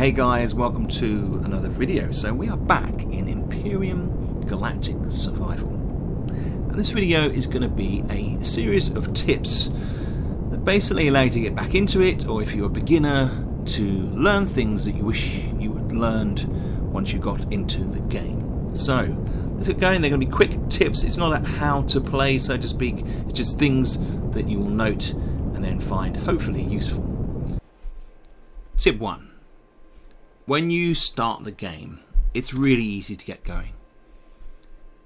Hey guys, welcome to another video. So we are back in Empyrion Galactic Survival. And this video is going to be a series of tips that basically allow you to get back into it, or if you're a beginner, to learn things that you wish you had learned once you got into the game. So let's get going. They're going to be quick tips. It's not a how to play, so to speak. It's just things that you will note and then find hopefully useful. Tip 1. When you start the game, it's really easy to get going.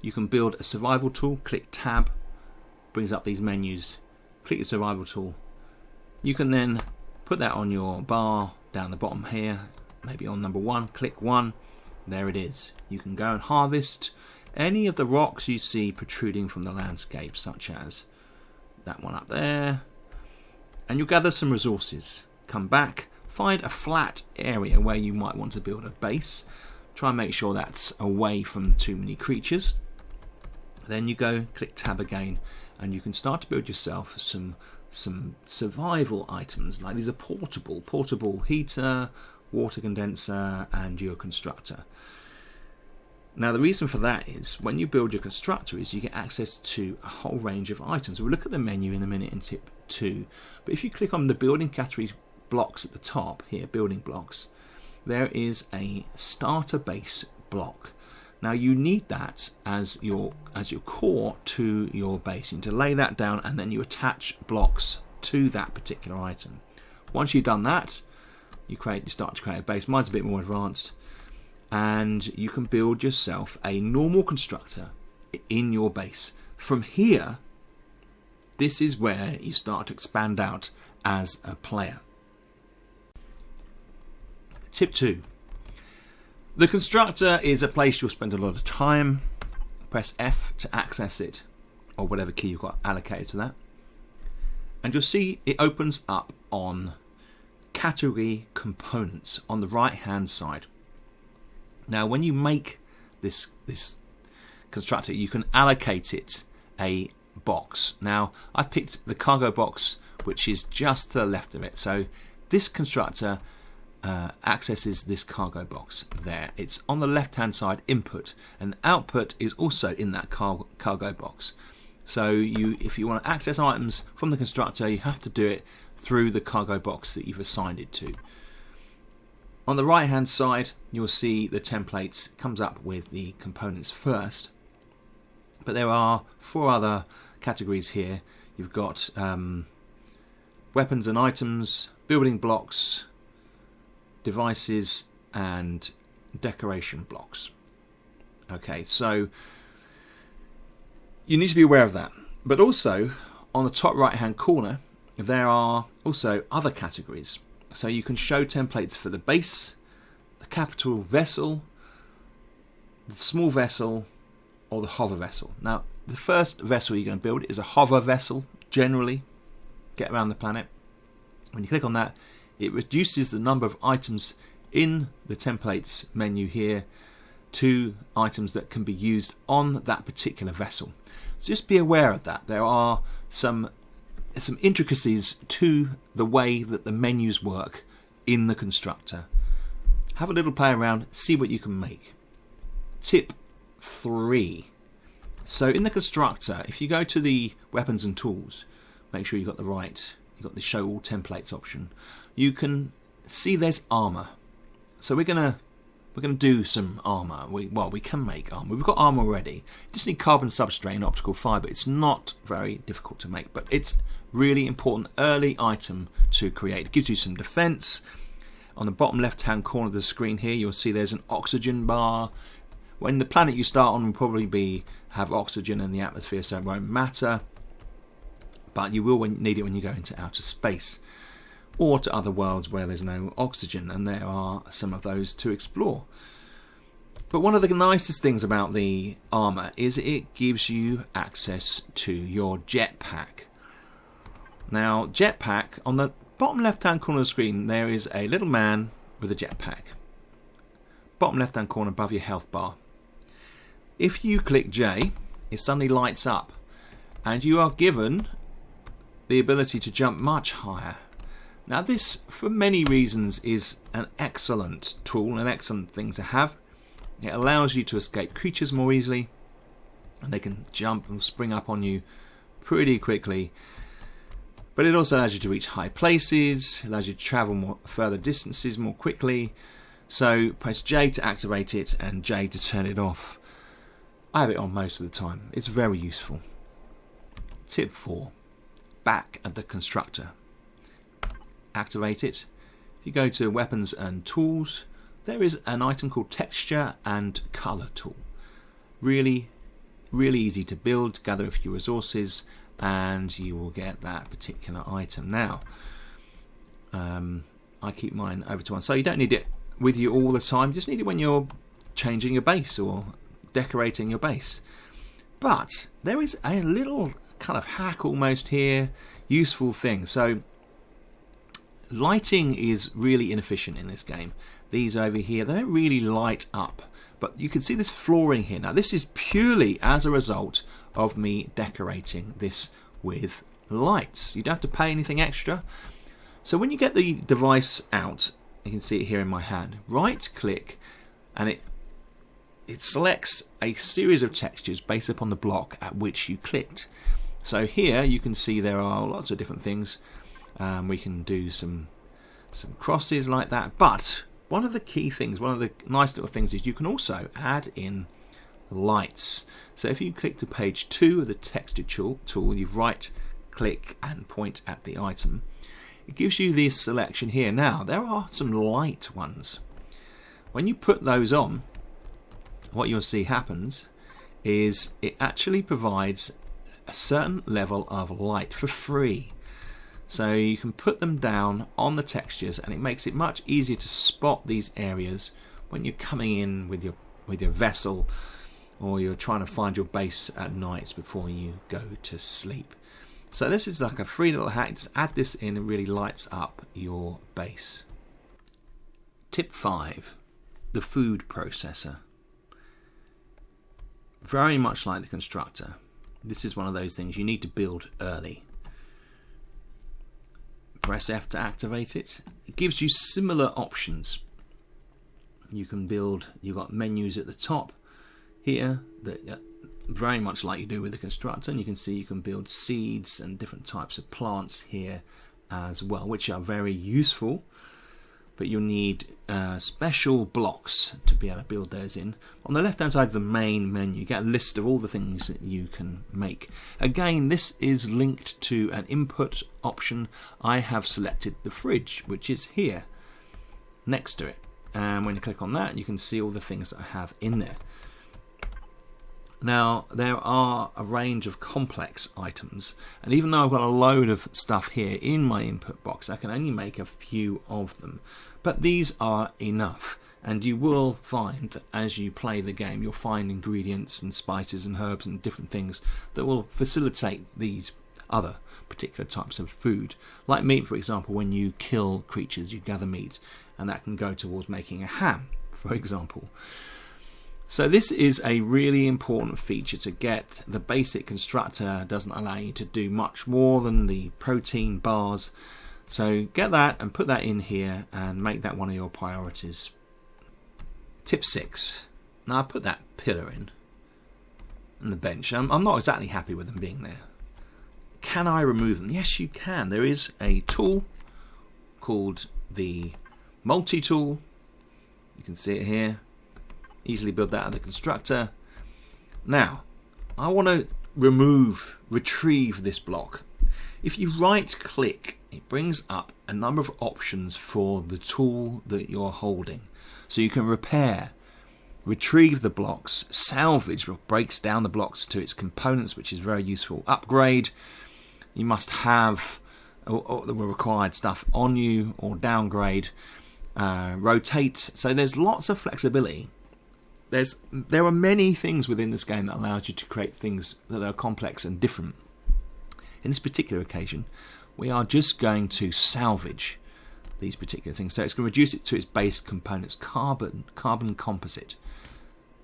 You can build a survival tool, click tab, brings up these menus, click the survival tool. You can then put that on your bar down the bottom here, maybe on number 1, click 1, there it is. You can go and harvest any of the rocks you see protruding from the landscape, such as that one up there, and you'll gather some resources. Come back, find a flat area where you might want to build a base. Try and make sure that's away from too many creatures. Then you go, click tab again, and you can start to build yourself some survival items. Like these are portable heater, water condenser, and your constructor. Now the reason for that is when you build your constructor is you get access to a whole range of items. We'll look at the menu in a minute in tip 2. But if you click on the building categories blocks at the top here, building blocks, there is a starter base block. Now you need that as your core to your base. You need to lay that down and then you attach blocks to that particular item. Once you've done that, you start to create a base. Mine's a bit more advanced, and you can build yourself a normal constructor in your base. From here, this is where you start to expand out as a player. Tip 2. The constructor is a place you'll spend a lot of time. Press F to access it, or whatever key you've got allocated to that. And you'll see it opens up on category components on the right hand side. Now when you make this constructor, you can allocate it a box. Now I've picked the cargo box, which is just to the left of it. So this constructor accesses this cargo box there. It's on the left hand side, input, and output is also in that cargo box. So if you want to access items from the constructor, you have to do it through the cargo box that you've assigned it to. On the right hand side, you'll see the templates. It comes up with the components first, but there are 4 other categories here. You've got weapons and items, building blocks, devices, and decoration blocks. Okay, so you need to be aware of that. But also on the top right hand corner there are also other categories. So you can show templates for the base, the capital vessel, the small vessel, or the hover vessel. Now the first vessel you're going to build is a hover vessel. Generally get around the planet. When you click on that, it reduces the number of items in the templates menu here to items that can be used on that particular vessel. So just be aware of that. There are some intricacies to the way that the menus work in the constructor. Have a little play around, see what you can make. Tip 3. So in the constructor, if you go to the weapons and tools, make sure you've got the show all templates option. You can see there's armor. So we're gonna do some armor. We can make armor. We've got armor already. You just need carbon substrate and optical fiber. It's not very difficult to make, but it's really important early item to create. It gives you some defense. On the bottom left hand corner of the screen here, you'll see there's an oxygen bar. When the planet you start on will probably have oxygen in the atmosphere, so it won't matter. But you will need it when you go into outer space or to other worlds where there's no oxygen, and there are some of those to explore. But one of the nicest things about the armor is it gives you access to your jetpack. Now jetpack, on the bottom left hand corner of the screen there is a little man with a jetpack. Bottom left hand corner above your health bar. If you click J, it suddenly lights up and you are given the ability to jump much higher. Now this, for many reasons, is an excellent tool, an excellent thing to have. It allows you to escape creatures more easily, and they can jump and spring up on you pretty quickly. But it also allows you to reach high places, allows you to travel further distances more quickly. So press J to activate it and J to turn it off. I have it on most of the time. It's very useful. Tip 4. Back at the Constructor. Activate it. If you go to Weapons and Tools, there is an item called Texture and Color Tool. Really easy to build. Gather a few resources and you will get that particular item. Now, I keep mine over to one, so you don't need it with you all the time. You just need it when you're changing your base or decorating your base. But there is a little kind of hack almost here, useful thing. So lighting is really inefficient in this game. These over here, they don't really light up, but you can see this flooring here. Now this is purely as a result of me decorating this with lights. You don't have to pay anything extra. So when you get the device out, you can see it here in my hand, right click and it selects a series of textures based upon the block at which you clicked. So here you can see there are lots of different things. We can do some crosses like that, but one of the key things, one of the nice little things, is you can also add in lights. So if you click to page 2 of the texture tool, you right click and point at the item, it gives you this selection here. Now there are some light ones. When you put those on, what you'll see happens is it actually provides a certain level of light for free. So you can put them down on the textures and it makes it much easier to spot these areas when you're coming in with your vessel, or you're trying to find your base at night before you go to sleep. So this is like a free little hack. Just add this in, and it really lights up your base. Tip 5. The food processor. Very much like the Constructor, this is one of those things you need to build early. Press F to activate it. It gives you similar options. You can build, you've got menus at the top here that very much like you do with the Constructor, and you can see you can build seeds and different types of plants here as well, which are very useful. But you'll need special blocks to be able to build those in. On the left hand side of the main menu, you get a list of all the things that you can make. Again, this is linked to an input option. I have selected the fridge, which is here next to it, and when you click on that you can see all the things that I have in there. Now there are a range of complex items, and even though I've got a load of stuff here in my input box, I can only make a few of them. But these are enough, and you will find that as you play the game you'll find ingredients and spices and herbs and different things that will facilitate these other particular types of food. Like meat, for example, when you kill creatures you gather meat, and that can go towards making a ham, for example. So this is a really important feature to get. The basic Constructor doesn't allow you to do much more than the protein bars. So get that and put that in here and make that one of your priorities. Tip 6. Now I put that pillar in and the bench. I'm not exactly happy with them being there. Can I remove them? Yes, you can. There is a tool called the multi-tool. You can see it here. Easily build that out of the Constructor. Now I want to retrieve this block. If you right click, it brings up a number of options for the tool that you're holding. So you can repair, retrieve the blocks, salvage, which breaks down the blocks to its components, which is very useful. Upgrade, you must have all the required stuff on you, or downgrade. Rotate, so there's lots of flexibility. There are many things within this game that allows you to create things that are complex and different. In this particular occasion, we are just going to salvage these particular things. So it's going to reduce it to its base components, carbon composite.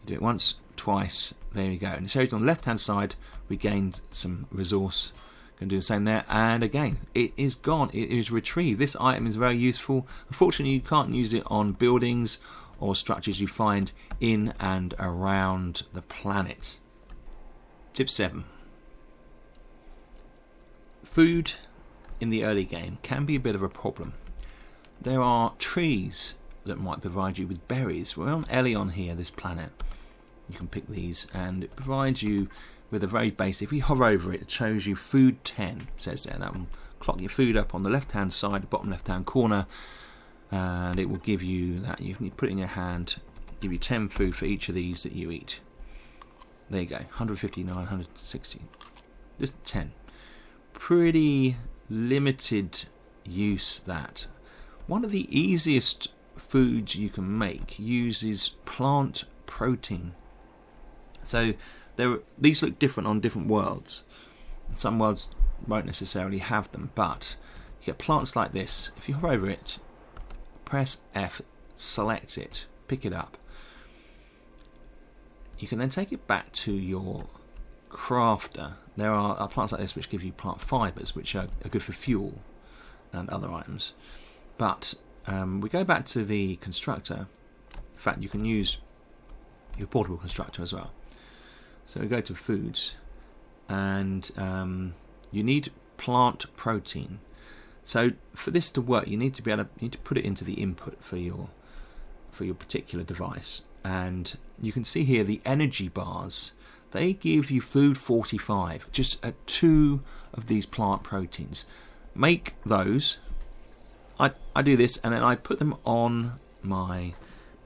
You do it once, twice, there you go. And it shows on the left hand side we gained some resource Can do the same there, and again, it is gone. It is retrieved. This item is very useful. Unfortunately, you can't use it on buildings or structures you find in and around the planet. Tip 7. Food in the early game can be a bit of a problem. There are trees that might provide you with berries. We're on Elion here, this planet. You can pick these, and it provides you with a very basic. If you hover over it, it shows you food 10. It says there, that will clock your food up on the left hand side, the bottom left hand corner, and it will give you that. You can put it in your hand, give you 10 food for each of these that you eat. There you go, 159, 160, just 10. Pretty limited use that. One of the easiest foods you can make uses plant protein. So these look different on different worlds. Some worlds won't necessarily have them, but you get plants like this. If you hover over it, press F, select it, pick it up, you can then take it back to your crafter. There are plants like this which give you plant fibres, which are good for fuel and other items. But we go back to the constructor. In fact, you can use your portable constructor as well. So we go to foods, and you need plant protein. So for this to work, you need to put it into the input for your particular device. And you can see here the energy bars. They give you food 45, just 2 of these plant proteins. Make those. I do this, and then I put them on my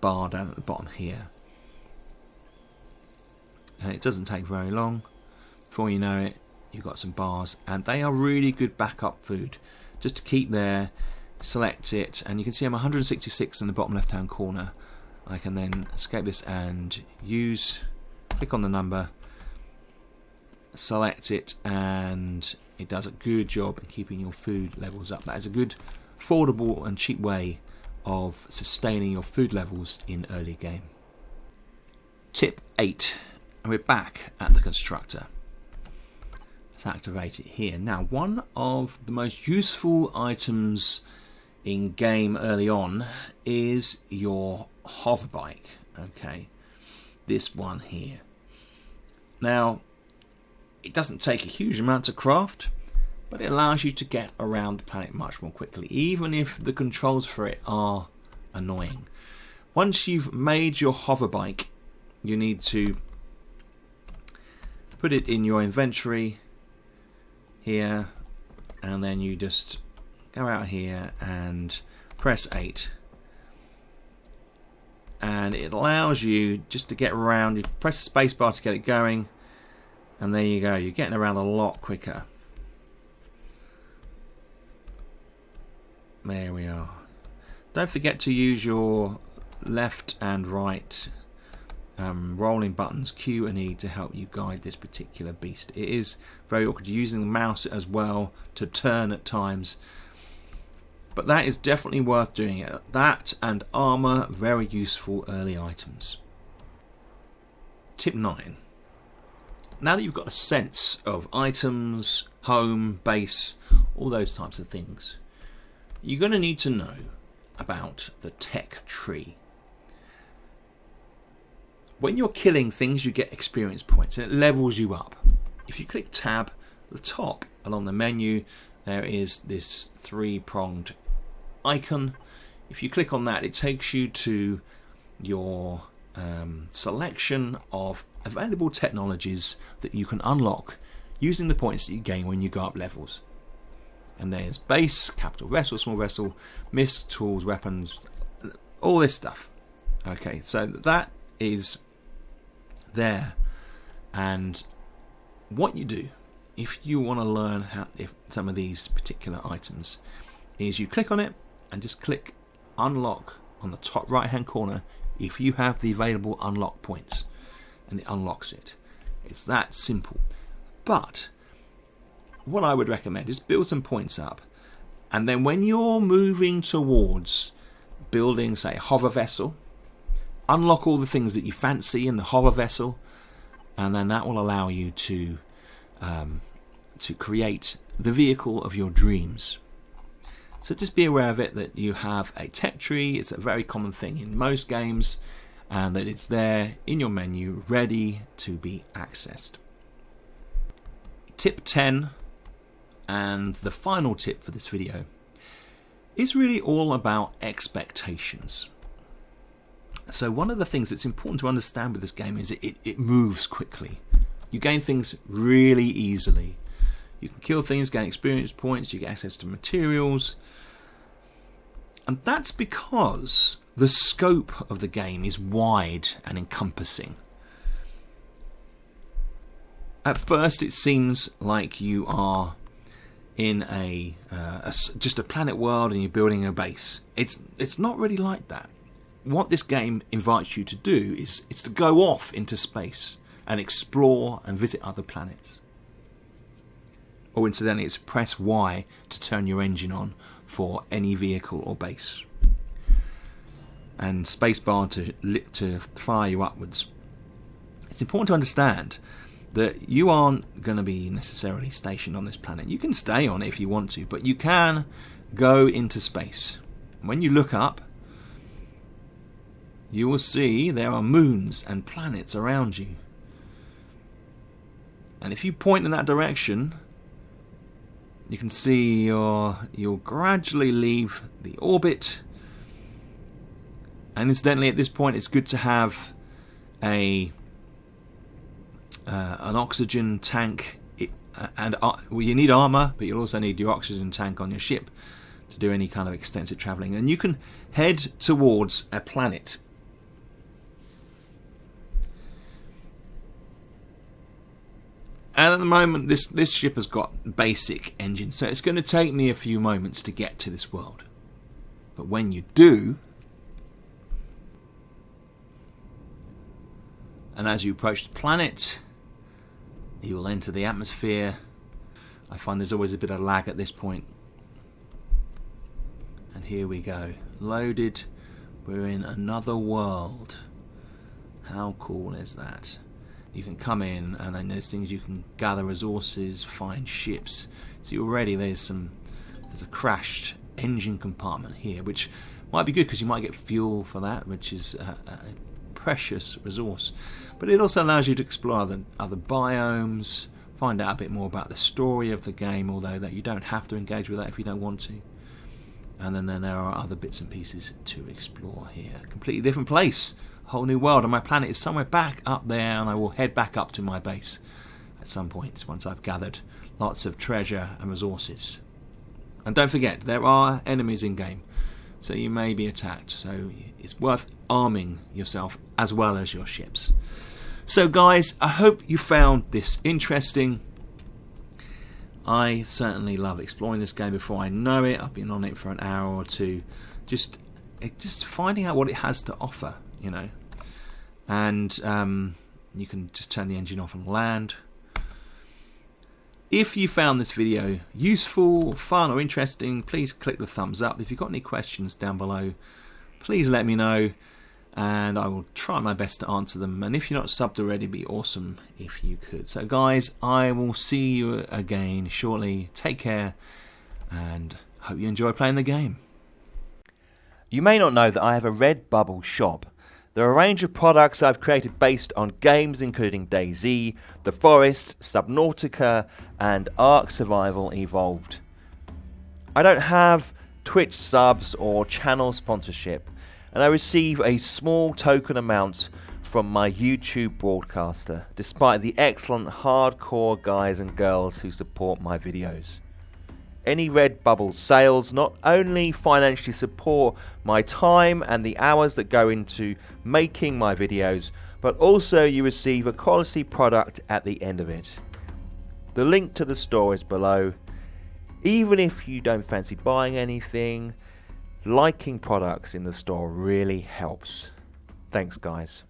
bar down at the bottom here. And it doesn't take very long. Before you know it, you've got some bars, and they are really good backup food. Just to keep there, select it, and you can see I'm 166 in the bottom left hand corner. I can then escape this and click on the number, select it, and it does a good job in keeping your food levels up. That is a good, affordable and cheap way of sustaining your food levels in early game. Tip 8. And we're back at the constructor. Let's activate it here. Now, one of the most useful items in game early on is your hoverbike. Okay, this one here. Now, it doesn't take a huge amount to craft, but it allows you to get around the planet much more quickly, even if the controls for it are annoying. Once you've made your hoverbike, you need to put it in your inventory here, and then you just go out here and press 8, and it allows you just to get around. You press the space bar to get it going, and there you go, you're getting around a lot quicker. There we are. Don't forget to use your left and right rolling buttons Q and E to help you guide this particular beast. It is very awkward using the mouse as well to turn at times, but that is definitely worth doing it. That and armor, very useful early items. Tip 9. Now that you've got a sense of items, home, base, all those types of things, you're going to need to know about the tech tree. When you're killing things, you get experience points, and it levels you up. If you click tab at the top along the menu, there is this 3-pronged icon. If you click on that, it takes you to your selection of available technologies that you can unlock using the points that you gain when you go up levels. And there's base, capital vessel, small vessel, mist, tools, weapons, all this stuff. Okay, so that is there. And what you do if you want to learn if some of these particular items is you click on it and just click unlock on the top right hand corner if you have the available unlock points, and it unlocks it. It's that simple. But what I would recommend is build some points up, and then when you're moving towards building, say, a hover vessel, unlock all the things that you fancy in the hover vessel, and then that will allow you to to create the vehicle of your dreams. So just be aware of it, that you have a tech tree. It's a very common thing in most games, and that it's there in your menu ready to be accessed. Tip 10, and the final tip for this video, is really all about expectations. So one of the things that's important to understand with this game is it moves quickly. You gain things really easily. You can kill things, gain experience points, you get access to materials. And that's because the scope of the game is wide and encompassing. At first it seems like you are in just a planet world and you're building a base. It's not really like that. What this game invites you to do is to go off into space and explore and visit other planets. Or incidentally, it's press Y to turn your engine on for any vehicle or base, and spacebar to fire you upwards. It's important to understand that you aren't going to be necessarily stationed on this planet. You can stay on it if you want to, but you can go into space. When you look up, you will see there are moons and planets around you. And if you point in that direction, you can see you'll gradually leave the orbit. And incidentally, at this point, it's good to have an oxygen tank. You need armor, but you'll also need your oxygen tank on your ship to do any kind of extensive traveling. And you can head towards a planet. And at the moment, this ship has got basic engines, so it's going to take me a few moments to get to this world. But when you do, and as you approach the planet, you will enter the atmosphere. I find there's always a bit of lag at this point. And here we go. Loaded. We're in another world. How cool is that? You can come in, and then there's things you can gather resources, find ships. See, already there's a crashed engine compartment here, which might be good because you might get fuel for that, which is a precious resource. But it also allows you to explore the other biomes, find out a bit more about the story of the game, although that you don't have to engage with that if you don't want to. And then there are other bits and pieces to explore here. Completely different place. Whole new world, and my planet is somewhere back up there, and I will head back up to my base at some point once I've gathered lots of treasure and resources. And don't forget, there are enemies in game, so you may be attacked, so it's worth arming yourself as well as your ships. So guys, I hope you found this interesting. I certainly love exploring this game before I know it. I've been on it for an hour or two, just finding out what it has to offer, you know. And you can just turn the engine off and land. If you found this video useful, fun or interesting, please click the thumbs up. If you've got any questions down below, please let me know, and I will try my best to answer them. And if you're not subbed already, it'd be awesome if you could. So guys, I will see you again shortly. Take care, and hope you enjoy playing the game. You may not know that I have a Redbubble shop. There are a range of products I've created based on games including DayZ, The Forest, Subnautica and Ark Survival Evolved. I don't have Twitch subs or channel sponsorship, and I receive a small token amount from my YouTube broadcaster, despite the excellent hardcore guys and girls who support my videos. Any Redbubble sales not only financially support my time and the hours that go into making my videos, but also you receive a quality product at the end of it. The link to the store is below. Even if you don't fancy buying anything, liking products in the store really helps. Thanks guys.